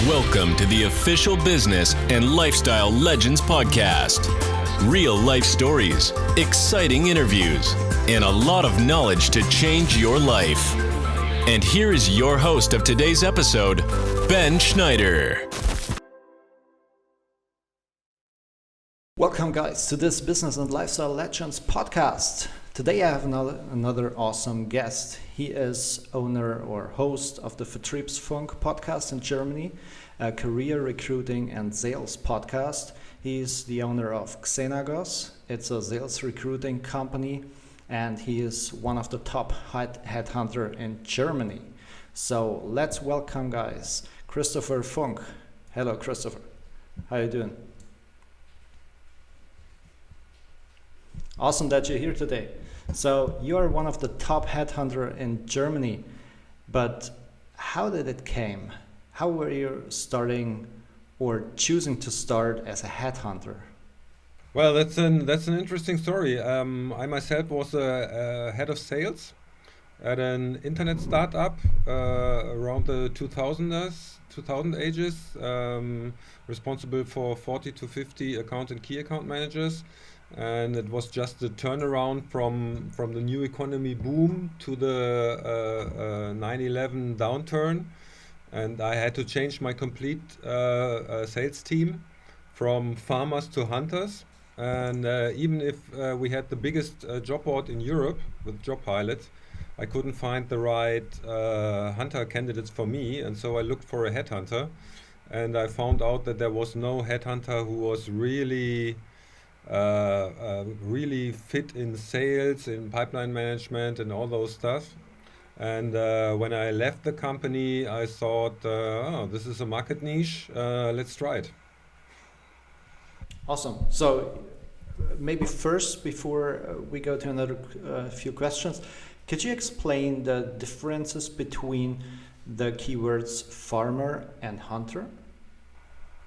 Welcome to the official Business and Lifestyle Legends podcast. Real life stories, exciting interviews, and a lot of knowledge to change your life. And here is your host of today's episode, Ben Schneider. Welcome guys to this Business and Lifestyle Legends podcast. Today I have another awesome guest. He is owner or host of the Vertriebsfunk podcast in Germany, a career recruiting and sales podcast. He's the owner of Xenagos. It's a sales recruiting company, and he is one of the top headhunter in Germany. So let's welcome, guys, Christopher Funk. Hello, Christopher. How are you doing? Awesome that you're here today. So you're one of the top headhunter in Germany, but how did it came? How were you starting or choosing to start as a headhunter? Well, that's an interesting story. I myself was a head of sales at an internet startup around the 2000 ages, responsible for 40 to 50 account and key account managers. And it was just the turnaround from the new economy boom to the 9/11 downturn. And I had to change my complete sales team from farmers to hunters. And even if we had the biggest job board in Europe with Job Pilot, I couldn't find the right hunter candidates for me. And so I looked for a headhunter. And I found out that there was no headhunter who was really fit in sales, in pipeline management and all those stuff. And when I left the company, I thought, this is a market niche, let's try it. Awesome. So maybe first, before we go to another few questions, could you explain the differences between the keywords farmer and hunter?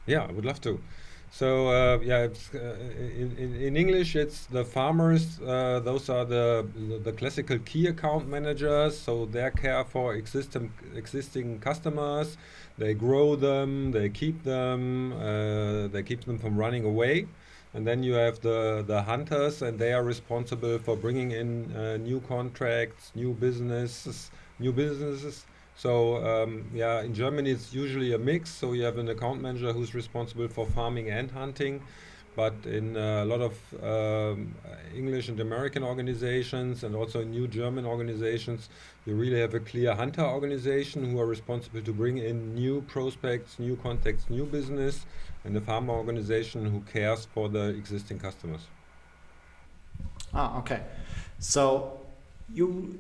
Yeah, I would love to. So it's, in English it's the farmers. Those are the classical key account managers. So they care for existing customers. They grow them. They keep them. They keep them from running away. And then you have the hunters, and they are responsible for bringing in new contracts, new businesses. So in Germany it's usually a mix. So you have an account manager who's responsible for farming and hunting, but in a lot of English and American organizations and also in new German organizations, you really have a clear hunter organization who are responsible to bring in new prospects, new contacts, new business, and the farmer organization who cares for the existing customers. Okay. So you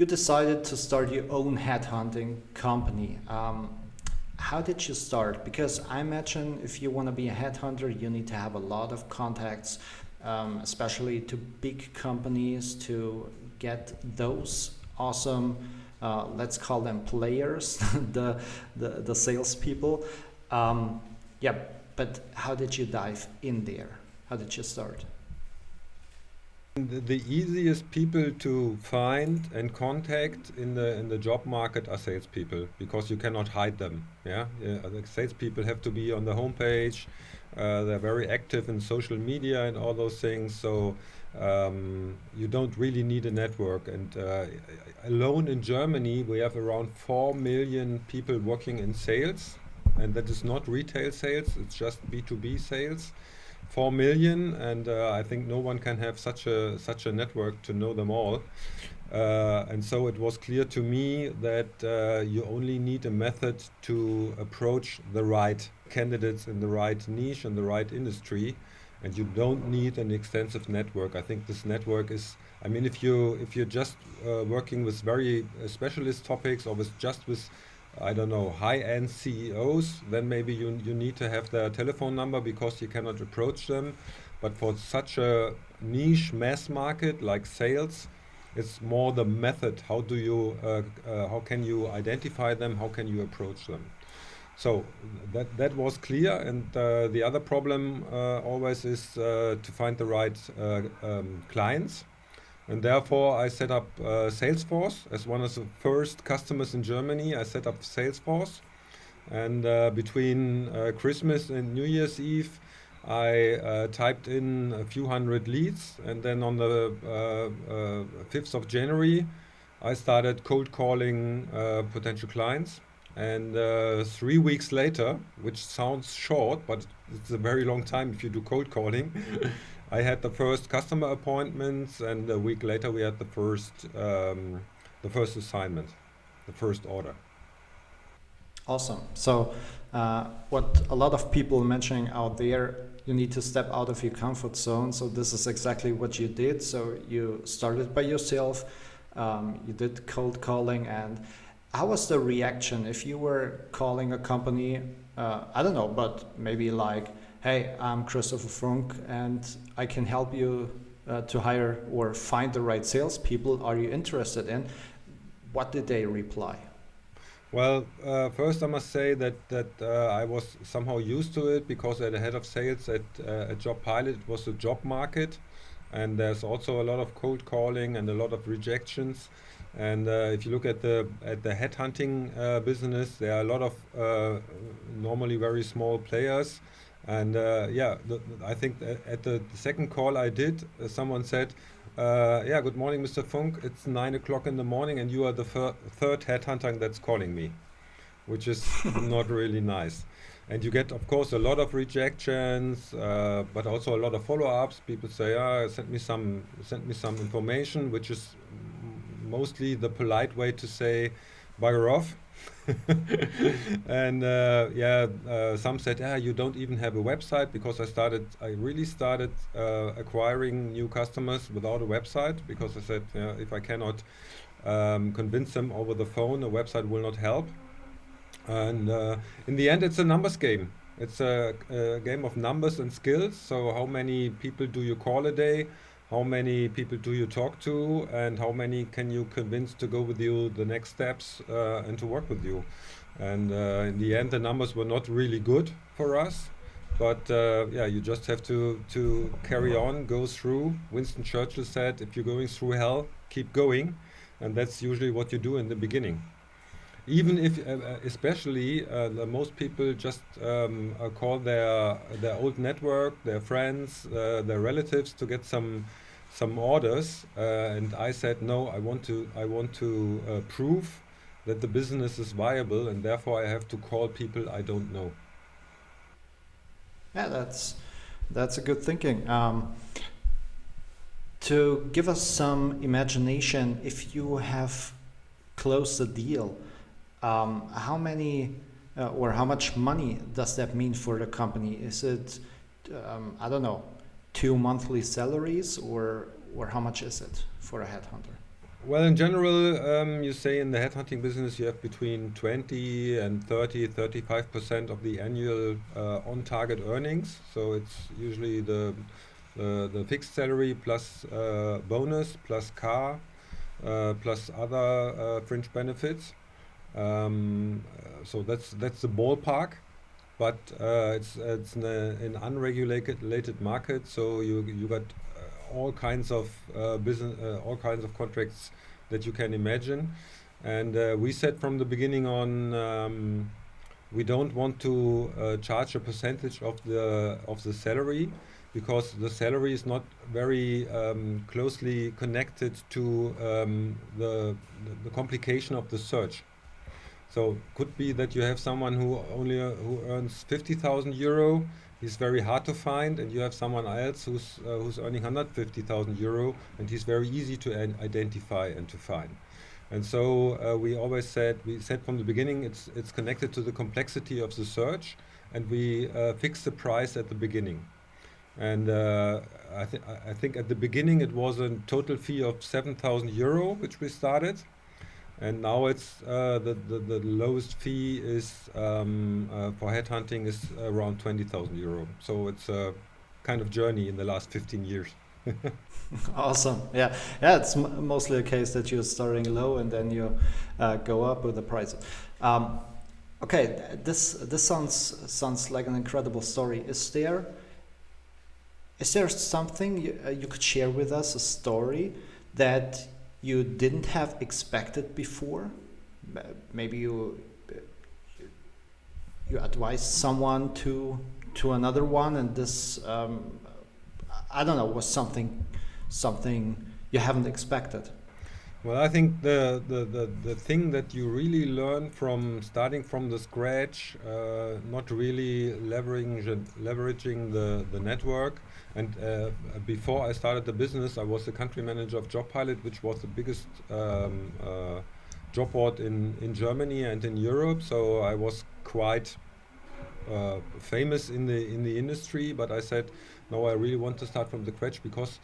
decided to start your own headhunting company. How did you start? Because I imagine if you want to be a headhunter, you need to have a lot of contacts, especially to big companies, to get those awesome, let's call them players, the salespeople. But how did you dive in there? How did you start? The easiest people to find and contact in the job market are salespeople, because you cannot hide them. The salespeople have to be on the homepage. They're very active in social media and all those things. So you don't really need a network. And alone in Germany, we have around 4 million people working in sales, and that is not retail sales. It's just B2B sales. 4 million, and I think no one can have such a network to know them all. And so it was clear to me that you only need a method to approach the right candidates in the right niche and the right industry, and you don't need an extensive network. I think this network is, if you're just working with very specialist topics or with high-end CEOs, then maybe you need to have their telephone number because you cannot approach them. But for such a niche mass market like sales, it's more the method. How can you identify them? How can you approach them? So that was clear. And the other problem always is to find the right clients. And therefore, I set up Salesforce as one of the first customers in Germany. I set up Salesforce, And between Christmas and New Year's Eve, I typed in a few hundred leads, and then on the 5th of January, I started cold calling potential clients. And 3 weeks later, which sounds short, but it's a very long time if you do cold calling, I had the first customer appointments, and a week later we had the first assignment, the first order. Awesome. So what a lot of people mentioning out there, you need to step out of your comfort zone. So this is exactly what you did. So you started by yourself, you did cold calling, and how was the reaction if you were calling a company, I don't know, but maybe like, hey, I'm Christopher Funk and I can help you to hire or find the right salespeople. Are you interested in? What did they reply? Well, first I must say that I was somehow used to it, because at the head of sales at Job Pilot, it was a job market, and there's also a lot of cold calling and a lot of rejections. And if you look at the headhunting business, there are a lot of normally very small players. And I think at the second call I did, someone said, good morning, Mr. Funk. It's 9 o'clock in the morning, and you are the third headhunter that's calling me, which is not really nice. And you get, of course, a lot of rejections, but also a lot of follow-ups. People say, send me some information, which is mostly the polite way to say bugger off. And some said, you don't even have a website, because I really started acquiring new customers without a website, because I said, if I cannot convince them over the phone, a website will not help. And in the end, it's a numbers game. It's a game of numbers and skills. So how many people do you call a day? How many people do you talk to, and how many can you convince to go with you the next steps and to work with you? And in the end, the numbers were not really good for us, but you just have to carry on, go through. Winston Churchill said, if you're going through hell, keep going, and that's usually what you do in the beginning. Even if, especially, most people just call their old network, their friends, their relatives to get some orders, and I said no. I want to prove that the business is viable, and therefore I have to call people I don't know. Yeah, that's a good thinking. To give us some imagination, if you have closed a deal, how many or how much money does that mean for the company? Is it, I don't know, 2 monthly salaries, or how much is it for a headhunter? Well, in general, you say in the headhunting business you have between 20 and 35% of the annual on-target earnings. So it's usually the fixed salary plus bonus plus car plus other fringe benefits. So that's the ballpark, but it's an unregulated market. So you got all kinds of business, all kinds of contracts that you can imagine. And we said from the beginning on, we don't want to charge a percentage of the salary, because the salary is not very closely connected to the complication of the search. So could be that you have someone who earns 50,000 euro. He's very hard to find, and you have someone else who's earning 150,000 euro, and he's very easy to identify and to find. And so we said from the beginning, it's connected to the complexity of the search, and we fixed the price at the beginning. And I think at the beginning it was a total fee of 7,000 euro, which we started. And now it's the lowest fee is for headhunting is around 20,000 euro. So it's a kind of journey in the last 15 years. Awesome. Yeah. It's mostly a case that you're starting low and then you go up with the price. Okay, this sounds like an incredible story. Is there something you could share with us, a story that you didn't have expected before? Maybe you you advise someone to another one, and this I don't know, was something you haven't expected. Well, I think the thing that you really learn from starting from the scratch, not really leveraging the network. And before I started the business, I was the country manager of Job Pilot, which was the biggest job board in Germany and in Europe. So I was quite famous in the industry. But I said, no, I really want to start from the scratch because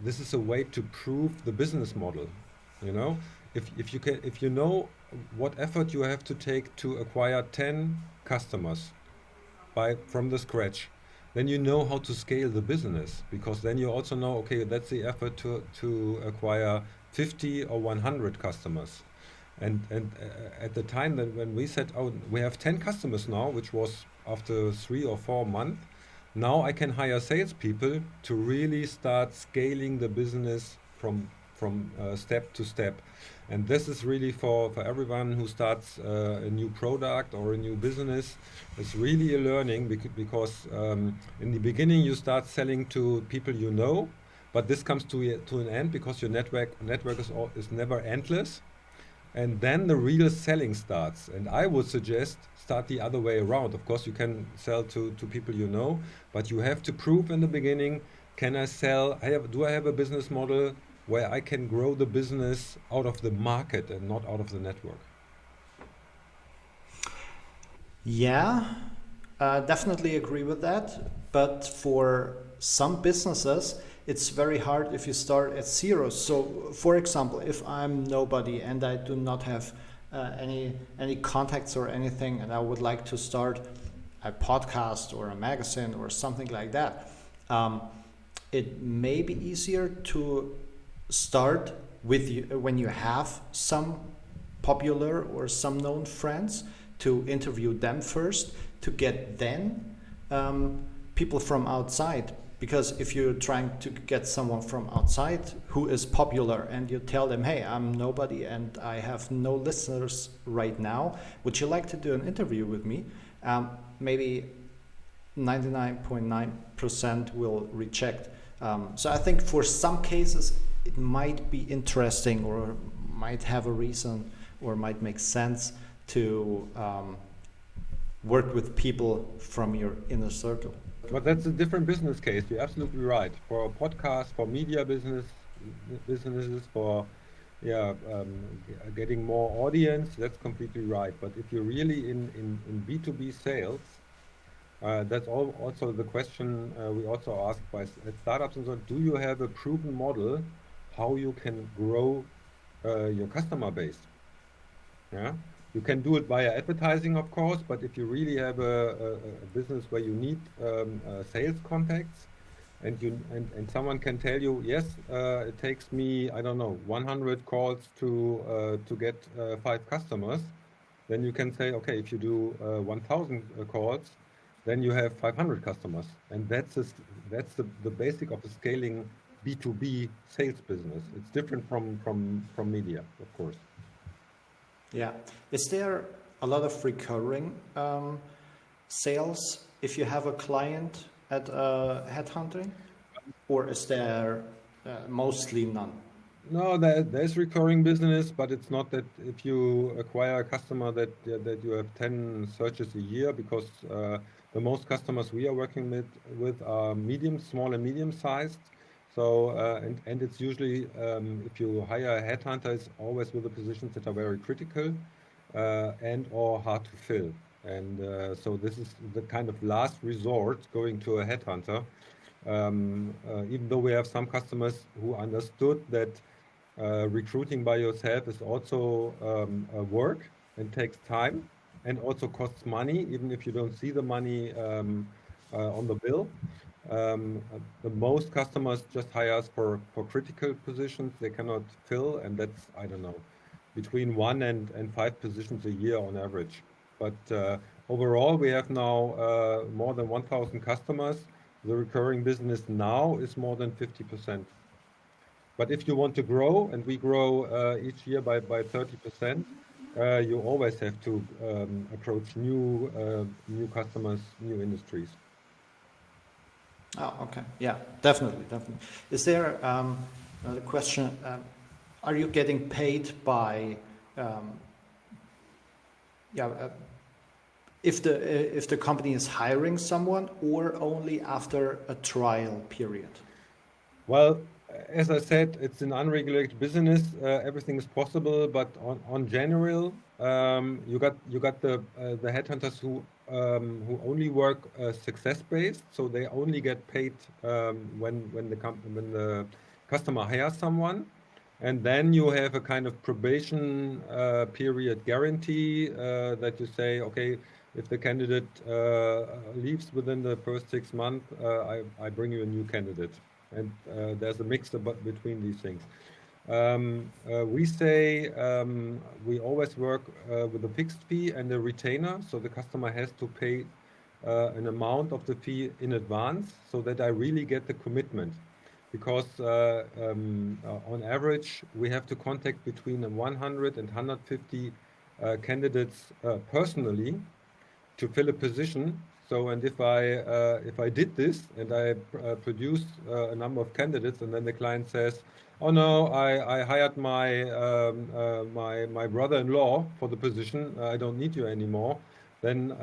this is a way to prove the business model. You know, if you know what effort you have to take to acquire 10 customers from the scratch, then you know how to scale the business, because then you also know, okay, that's the effort to acquire 50 or 100 customers. And at the time that when we said, oh, we have 10 customers now, which was after 3 or 4 months, now I can hire salespeople to really start scaling the business from step to step. And this is really for everyone who starts a new product or a new business. It's really a learning because in the beginning you start selling to people you know, but this comes to an end because your network is never endless. And then the real selling starts. And I would suggest start the other way around. Of course, you can sell to people you know, but you have to prove in the beginning, can I sell? Do I have a business model where I can grow the business out of the market and not out of the network? Yeah, definitely agree with that. But for some businesses, it's very hard if you start at zero. So, for example, if I'm nobody and I do not have any contacts or anything, and I would like to start a podcast or a magazine or something like that, it may be easier to start with you when you have some popular or some known friends, to interview them first, to get then people from outside. Because if you're trying to get someone from outside who is popular and you tell them, hey, I'm nobody and I have no listeners right now, would you like to do an interview with me? Maybe 99.9% will reject. So I think for some cases it might be interesting or might have a reason or might make sense to work with people from your inner circle. But that's a different business case. You're absolutely right. For a podcast, for media businesses, for getting more audience, that's completely right. But if you're really in B2B sales, that's also the question we also ask at startups and so on. Do you have a proven model how you can grow your customer base? Yeah. You can do it via advertising, of course, but if you really have a business where you need sales contacts, and someone can tell you, yes, it takes me, I don't know, 100 calls to get 5 customers, then you can say, okay, if you do 1,000 calls, then you have 500 customers, and that's the basic of a scaling B2B sales business. It's different from media, of course. Yeah. Is there a lot of recurring sales if you have a client at headhunting, or is there mostly none? No, there's recurring business, but it's not that if you acquire a customer that you have 10 searches a year, because the most customers we are working with are small and medium sized. So and it's usually if you hire a headhunter, it's always with the positions that are very critical and or hard to fill. And so this is the kind of last resort, going to a headhunter. Even though we have some customers who understood that recruiting by yourself is also a work and takes time and also costs money, even if you don't see the money on the bill. The most customers just hire us for critical positions they cannot fill, and that's, I don't know, between 1 and 5 positions a year on average. But overall, we have now more than 1,000 customers. The recurring business now is more than 50%. But if you want to grow, and we grow each year by 30%, you always have to approach new customers, new industries. Oh, okay. Yeah, definitely. Is there another question? Are you getting paid by, yeah, if the company is hiring someone, or only after a trial period? Well, as I said, it's an unregulated business. Everything is possible, but on general, you got the headhunters who only work success based, so they only get paid when the customer hires someone, and then you have a kind of probation period guarantee that you say, okay, if the candidate leaves within the first 6 months, I bring you a new candidate. And there's a mix between these things. We say we always work with a fixed fee and a retainer, so the customer has to pay an amount of the fee in advance, so that I really get the commitment. Because on average, we have to contact between 100 and 150 candidates personally to fill a position. So, and if I did this and I produced a number of candidates, and then the client says, "Oh no, I hired my brother-in-law for the position. I don't need you anymore," then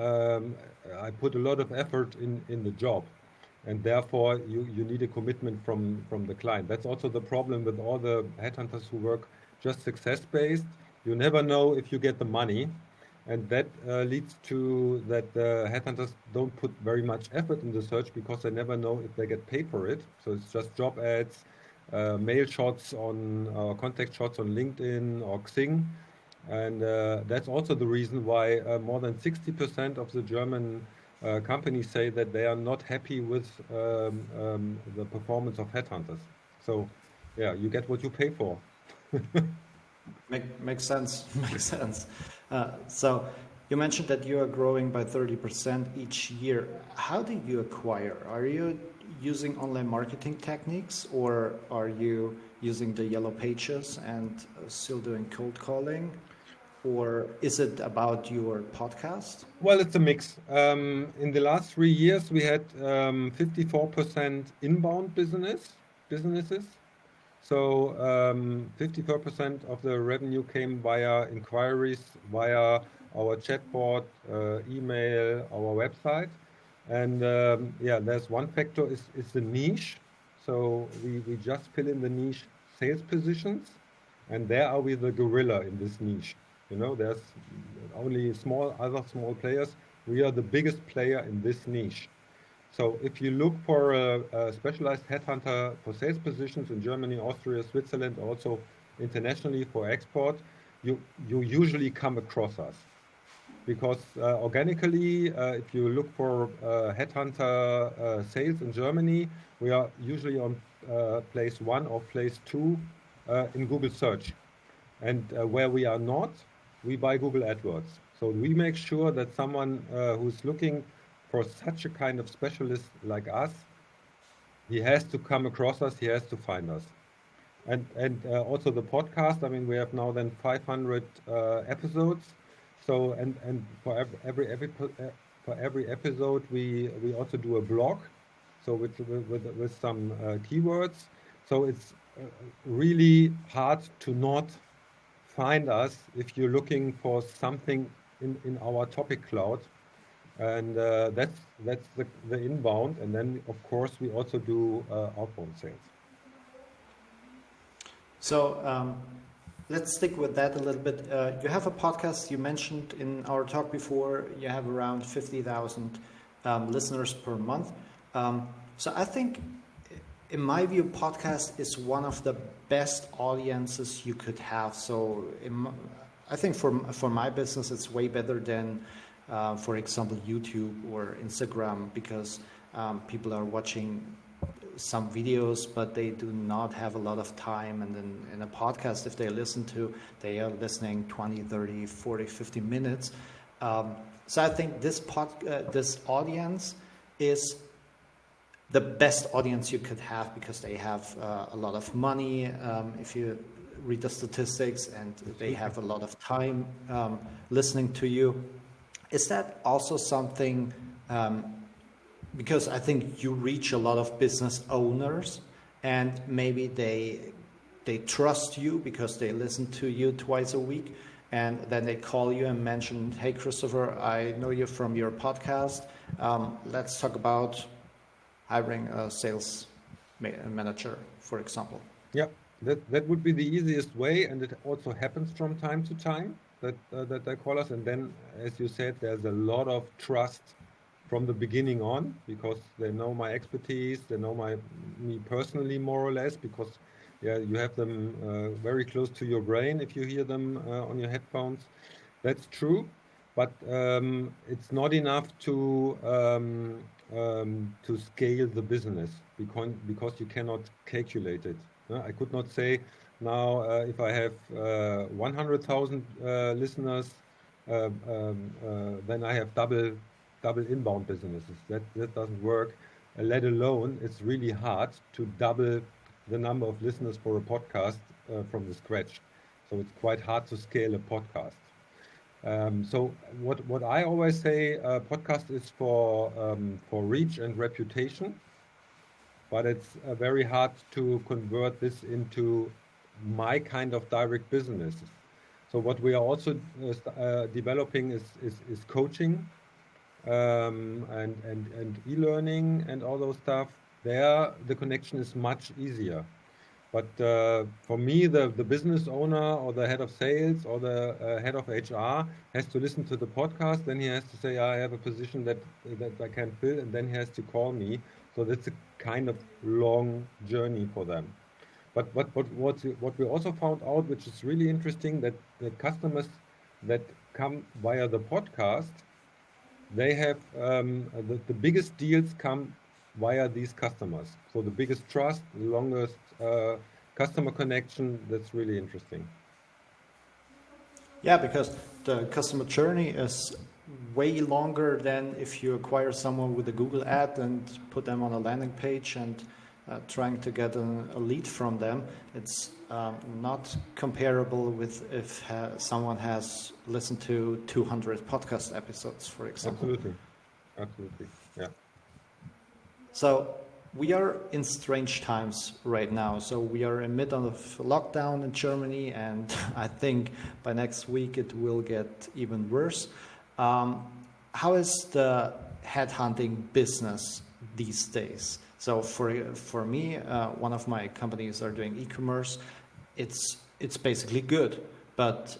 I put a lot of effort in the job, and therefore you need a commitment from the client. That's also the problem with all the headhunters who work just success-based. You never know if you get the money. And that leads to that headhunters don't put very much effort in the search, because they never know if they get paid for it. So it's just job ads, mail shots on contact shots on LinkedIn or Xing. And that's also the reason why more than 60% of the German companies say that they are not happy with the performance of headhunters. So yeah, you get what you pay for. Makes sense. Makes sense. So you mentioned that you are growing by 30% each year. How do you acquire? Are you using online marketing techniques, or are you using the yellow pages and still doing cold calling? Or is it about your podcast? Well, it's a mix. In the last 3 years, we had 54% inbound businesses. So 54% of the revenue came via inquiries, via our chatbot, email, our website. And yeah, there's one factor is the niche. So we just fill in the niche sales positions, and there are we the gorilla in this niche. You know, there's only other small players. We are the biggest player in this niche. So if you look for a specialized headhunter for sales positions in Germany, Austria, Switzerland, also internationally for export, you usually come across us. Because organically, if you look for headhunter sales in Germany, we are usually on place 1 or place 2 in Google search. And where we are not, we buy Google AdWords. So we make sure that someone who's looking for such a kind of specialist like us, he has to come across us, he has to find us. And also the podcast, I mean, we have now then 500 episodes. So, and for every episode, we also do a blog, so with some keywords. So it's really hard to not find us if you're looking for something in our topic cloud. And that's the inbound, and then of course we also do outbound sales. So let's stick with that a little bit. You have a podcast. You mentioned in our talk before you have around 50,000 listeners per month. So I think, in my view, podcast is one of the best audiences you could have. So I think for my business, it's way better than, for example, YouTube or Instagram, because people are watching some videos, but they do not have a lot of time. And then in a podcast, if they listen to, they are listening 20, 30, 40, 50 minutes. So I think this audience is the best audience you could have, because they have a lot of money. If you read the statistics and they have a lot of time listening to you. Is that also something, because I think you reach a lot of business owners and maybe they trust you because they listen to you twice a week, and then they call you and mention, hey, Christopher, I know you from your podcast. Let's talk about hiring a sales manager, for example. Yeah, that would be the easiest way, and it also happens from time to time that they call us. And then, as you said, there's a lot of trust from the beginning on, because they know my expertise, they know me personally more or less, because you have them very close to your brain if you hear them on your headphones. That's true, but it's not enough to scale the business, because you cannot calculate it. I could not say now if I have 100,000 listeners, then I have double inbound businesses. That doesn't work. Let alone, it's really hard to double the number of listeners for a podcast from the scratch. So it's quite hard to scale a podcast. So what I always say, podcast is for reach and reputation, but it's very hard to convert this into my kind of direct business. So what we are also developing is coaching and e-learning and all those stuff. There the connection is much easier. But for me, the business owner or the head of sales or the head of HR has to listen to the podcast. Then he has to say, I have a position that I can fill, and then he has to call me. So that's a kind of long journey for them. But what we also found out, which is really interesting, that the customers that come via the podcast, they have the biggest deals come via these customers. So the biggest trust, the longest customer connection, that's really interesting. Yeah, because the customer journey is way longer than if you acquire someone with a Google ad and put them on a landing page and trying to get a lead from them. It's not comparable with if someone has listened to 200 podcast episodes, for example. Absolutely, yeah. So we are in strange times right now. So we are in mid of lockdown in Germany, and I think by next week it will get even worse. How is the headhunting business these days? So for me, one of my companies are doing e-commerce. It's basically good. But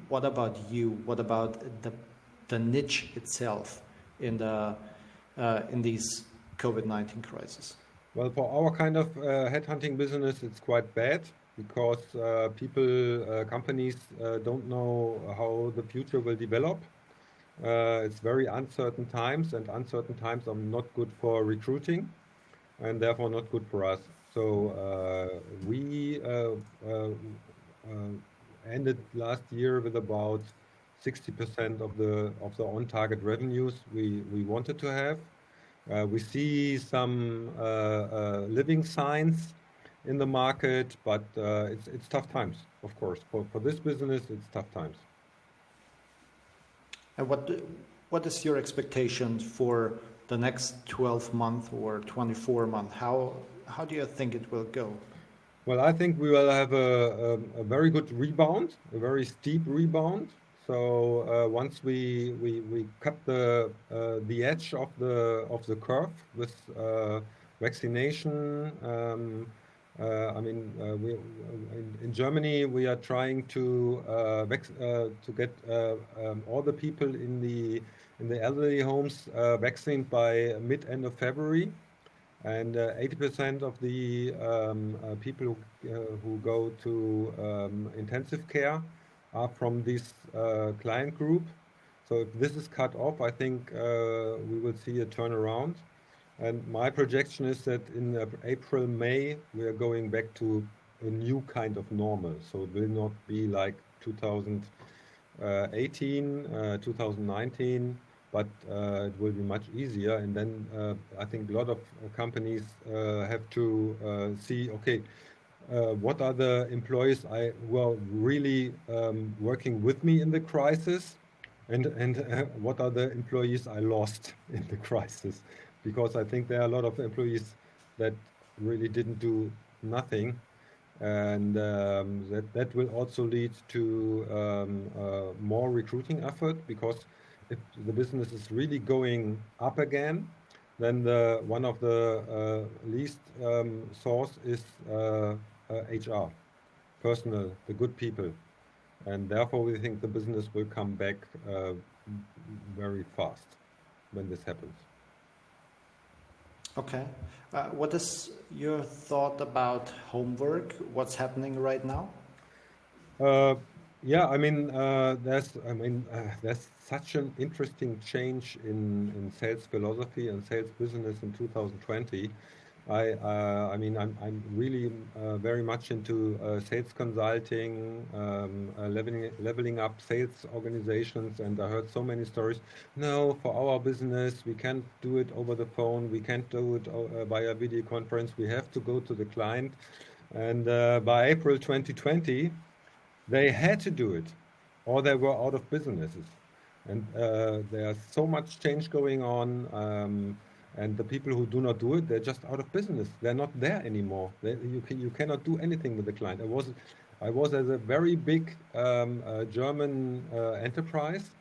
what about you? What about the niche itself in these COVID-19 crisis? Well, for our kind of headhunting business, it's quite bad, because companies don't know how the future will develop. It's very uncertain times, and uncertain times are not good for recruiting, and therefore not good for us. So we ended last year with about 60% of the on-target revenues we wanted to have. We see some living signs in the market, but it's tough times, of course. For this business, it's tough times. And what is your expectation for the next 12 months or 24 months? How do you think it will go? Well, I think we will have a very good rebound, a very steep rebound. So once we cut the edge of the curve with vaccination, in Germany we are trying to get all the people in the elderly homes vaccinated by mid-end of February, and 80% of the people who go to intensive care are from this client group. So if this is cut off, I think we will see a turnaround. And my projection is that in April, May, we are going back to a new kind of normal. So it will not be like 2018, 2019, but it will be much easier. And then I think a lot of companies have to see, okay, what are the employees who are really working with me in the crisis, and what are the employees I lost in the crisis, because I think there are a lot of employees that really didn't do nothing, and that will also lead to more recruiting effort, because if the business is really going up again, then one of the least source is HR, personal, the good people, and therefore we think the business will come back very fast when this happens. Okay. What is your thought about homework? What's happening right now? Yeah, there's such an interesting change in sales philosophy and sales business in 2020. I'm really very much into sales consulting, leveling up sales organizations, and I heard so many stories. No, for our business, we can't do it over the phone. We can't do it via video conference. We have to go to the client. And by April 2020, they had to do it, or they were out of businesses. And there's so much change going on. And the people who do not do it, they're just out of business. They're not there anymore. You cannot do anything with the client. I was at a very big German enterprise,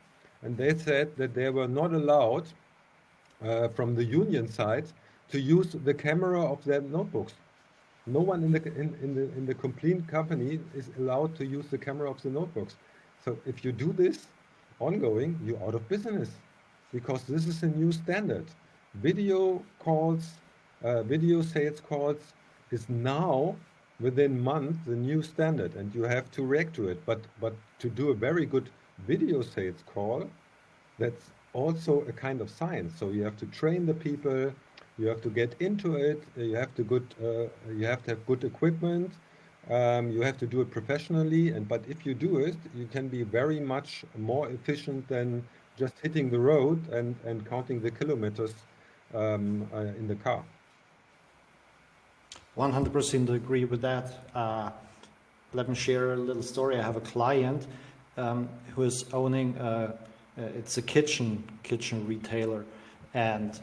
and they said that they were not allowed from the union side to use the camera of their notebooks. No one in the complete company is allowed to use the camera of the notebooks. So if you do this ongoing, you're out of business, because this is a new standard. Video calls, video sales calls is now within months the new standard, and you have to react to it. But to do a very good video sales call, that's also a kind of science. So you have to train the people, you have to get into it, you have to have good equipment, you have to do it professionally. But if you do it, you can be very much more efficient than just hitting the road and counting the kilometers in the car. 100% agree with that. Let me share a little story. I have a client who is owning it's a kitchen retailer, and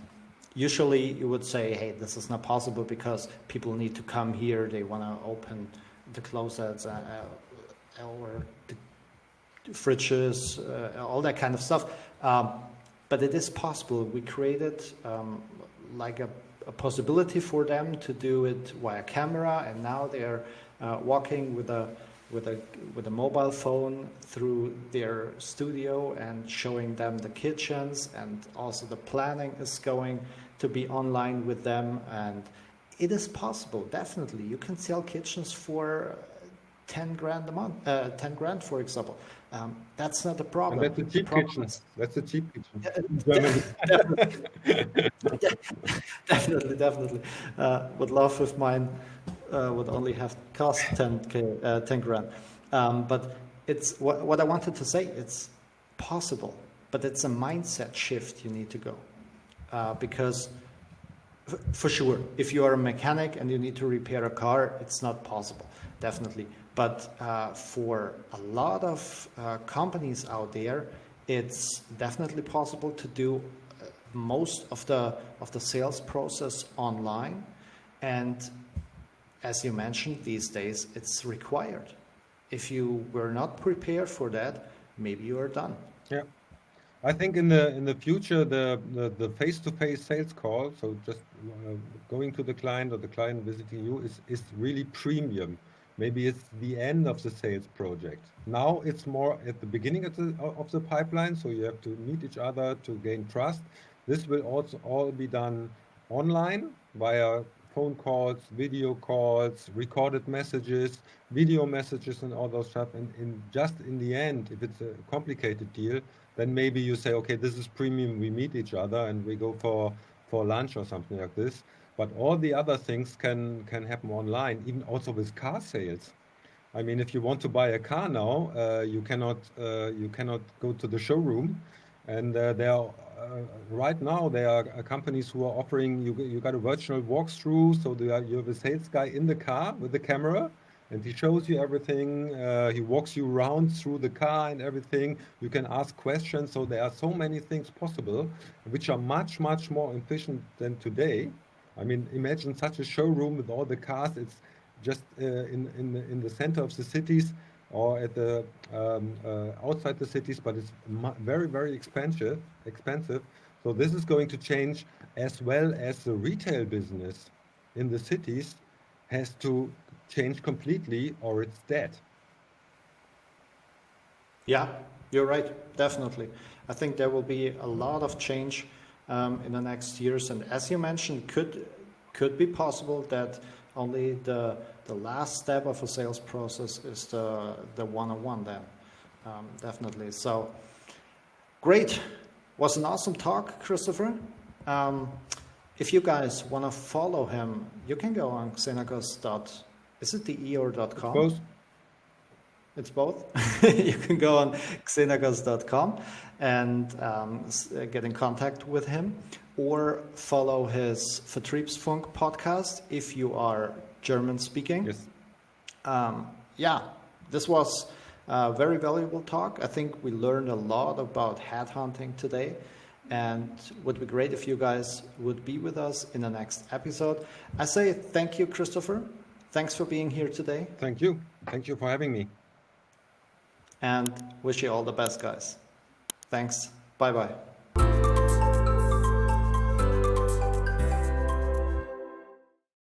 usually you would say, hey, this is not possible because people need to come here, they want to open the closets or the fridges, all that kind of stuff. But it is possible. We created like a possibility for them to do it via camera, and now they're walking with a mobile phone through their studio and showing them the kitchens, and also the planning is going to be online with them. And it is possible, definitely. You can sell kitchens for 10 grand a month, 10 grand, for example. That's not a problem. And that's a cheap kitchen. That's a cheap kitchen. Definitely. Would love if mine would only have cost 10 grand. But it's what I wanted to say. It's possible, but it's a mindset shift you need to go. Because for sure, if you are a mechanic and you need to repair a car, it's not possible, definitely. But for a lot of companies out there, it's definitely possible to do most of the sales process online. And as you mentioned, these days it's required. If you were not prepared for that, maybe you are done. Yeah, I think in the future the face-to-face sales call, so just going to the client or the client visiting you, is really premium. Maybe it's the end of the sales project. Now it's more at the beginning of the pipeline, so you have to meet each other to gain trust. This will also all be done online via phone calls, video calls, recorded messages, video messages, and all those stuff. And in the end, if it's a complicated deal, then maybe you say, okay, this is premium. We meet each other and we go for lunch or something like this. But all the other things can happen online, even also with car sales. I mean, if you want to buy a car now, you cannot go to the showroom And there are right now there are companies who are offering you got a virtual walkthrough, so you have a sales guy in the car with the camera, and he shows you everything. He walks you around through the car and everything. You can ask questions. So there are so many things possible, which are much more efficient than today. I mean, imagine such a showroom with all the cars. It's just in the center of the cities or at the outside the cities, but it's very expensive. So this is going to change, as well as the retail business in the cities has to change completely, or it's dead. Yeah, you're right, definitely. I think there will be a lot of change in the next years, and as you mentioned, could be possible that only the last step of a sales process is the one-on-one then, definitely. So great, was an awesome talk, Christopher. If you guys want to follow him, you can go on xenagos. Is it the .com? Both. It's both. You can go on xenagos.com and get in contact with him, or follow his Vertriebsfunk podcast if you are German speaking. Yes. Yeah, this was a very valuable talk. I think we learned a lot about headhunting today, and it would be great if you guys would be with us in the next episode. I say thank you, Christopher. Thanks for being here today. Thank you. Thank you for having me. And wish you all the best, guys. Thanks. Bye-bye.